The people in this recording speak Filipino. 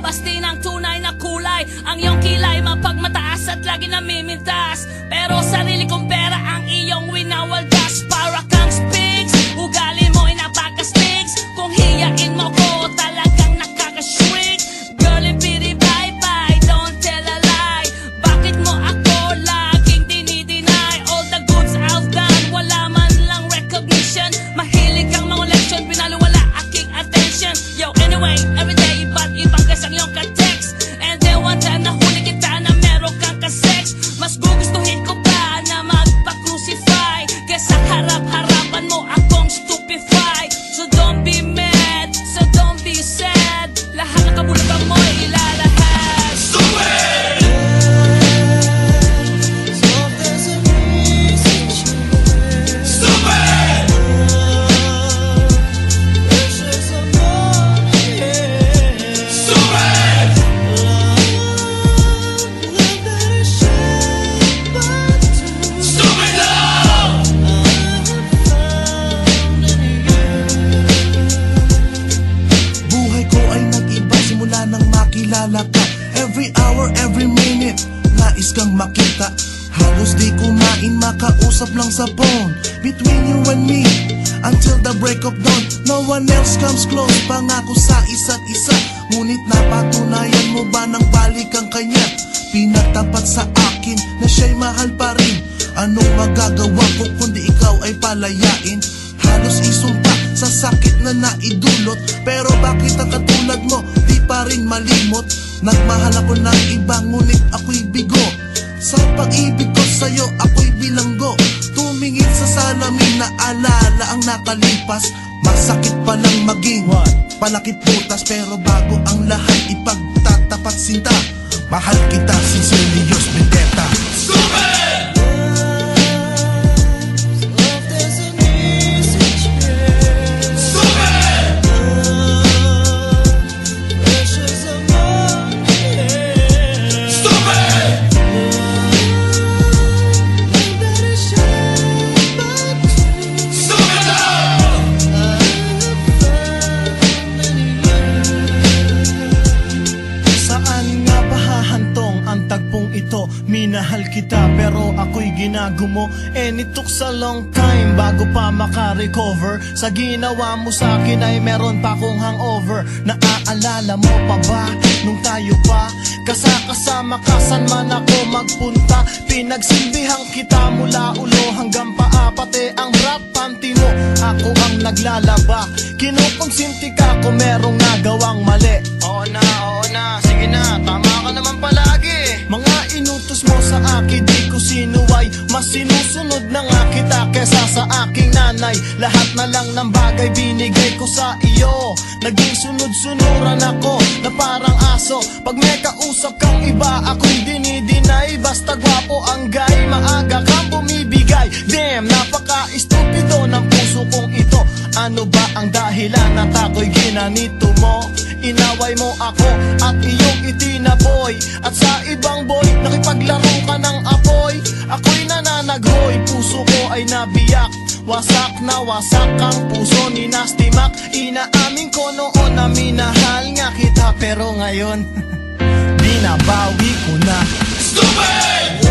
lumabas din ang tunay na kulay. Ang iyong kilay mapagmataas at lagi namimintas, pero sarili kong pera ang iyong winawaldas. Para kang Sphinx, ugali mo ay napaka-stinks. Kung hiyain mo ko, talagang nakaka-shrink. Girl, pity bye-bye, don't tell a lie. Bakit mo ako laging dinideny? All the goods I've done, wala man lang recognition. Mahilig kang mga leksyon, pinaliwala aking attention. Yo, anyway, everyday, ba't ibang gas ang iyong ka-text? And then one time nahuli kita na meron kang ka-sex. Mas gugustuhin ko pa na magpa-crucify kesa harap-harapan mo akong stupefy. So don't be mad, so don't be sad. Lahat ng kabulutan mo ilalahad. Stupid! Kilala ka, every hour, every minute nais kang makita. Halos di kumain, makausap lang sa phone. Between you and me, until the break of dawn. No one else comes close, pangako sa isa't isa. Ngunit napatunayan mo ba nang balik ang kanya? Pinatapat sa akin na siya'y mahal pa rin. Anong magagawa ko kundi ikaw ay palayain? Halos isumpa sa sakit na naidulot, pero bakit ang katulad mo di pa rin malimot? Nagmahal ako ng iba ngunit ako'y bigo. Sa pag-ibig ko sa'yo ako'y bilanggo. Tumingin sa salamin na alala ang nakalipas. Masakit palang maging palakit butas, pero bago ang lahat ipagtatapat sinta. Mahal kita sincerely, Diyos Vendetta. Stupid! Minahal kita pero ako'y ginagumo, and it took a long time bago pa makarecover. Sa ginawa mo sa'kin ay meron pa akong hangover. Naaalala mo pa ba nung tayo pa kasama ka saan man ako magpunta? Pinagsilbihan kita mula ulo hanggang paa, pati ang rap panty mo ako ang naglalaba. Kinukonsinti ka kung merong nagawang mali. Oo na, sige na, tama ka naman palagi. Mga inutos mo sa akin di ko sinuway, mas sinusunod na nga kita kesa sa aking nanay. Lahat na lang ng bagay binigay ko sa iyo. Naging sunod-sunuran ako na parang aso. Pag may kausap kang iba ako'y dinidinay. Basta gwapo ang guy, maaga kang bumibigay. Damn, napaka-estupido ng puso kong ito. Ano ba ang dahilan at ako'y ginanito mo? Inaway mo ako at iyong itinaboy, at sa ibang boy nakipaglaro ka ng apoy. Ako'y nananaghoy, puso ko ay nabiyak. Wasak na wasak ang puso ni Nasty Mac. Inaamin ko noon na minahal nga kita, pero ngayon binabawi ko na. Stupid!